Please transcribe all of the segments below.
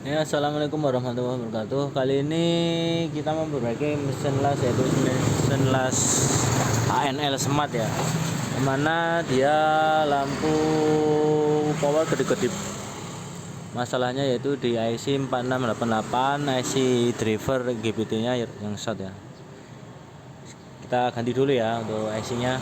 Ya, assalamualaikum warahmatullahi wabarakatuh. Kali ini kita memperbaiki mesin las, yaitu mesin las ANL Smart ya. Dimana dia lampu power kedip-kedip. Masalahnya yaitu di IC 4688, IC driver GBT-nya yang short ya. Kita ganti dulu ya untuk IC-nya.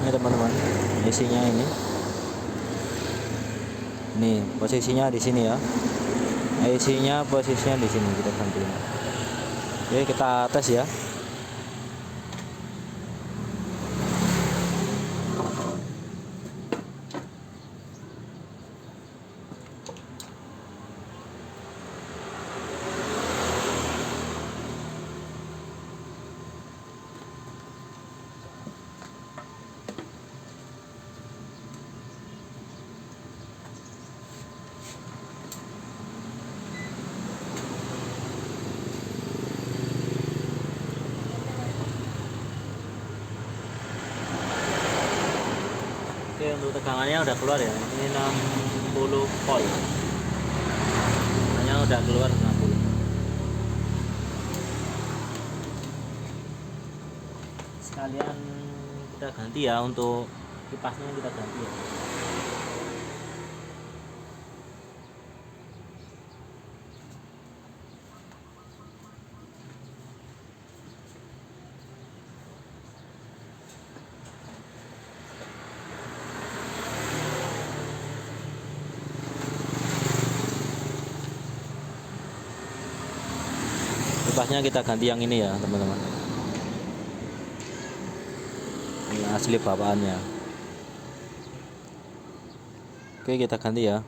Ini teman-teman, isinya ini posisinya di sini ya. Isinya posisinya di sini, kita gantiin. Oke, kita tes ya. untuk tegangannya udah keluar ya, ini 60 volt, hanya udah keluar 60. Sekalian kita ganti ya, untuk kipasnya kita ganti ya. Kipasnya kita ganti yang ini ya teman-teman, ini asli bawaannya. Oke, kita ganti ya.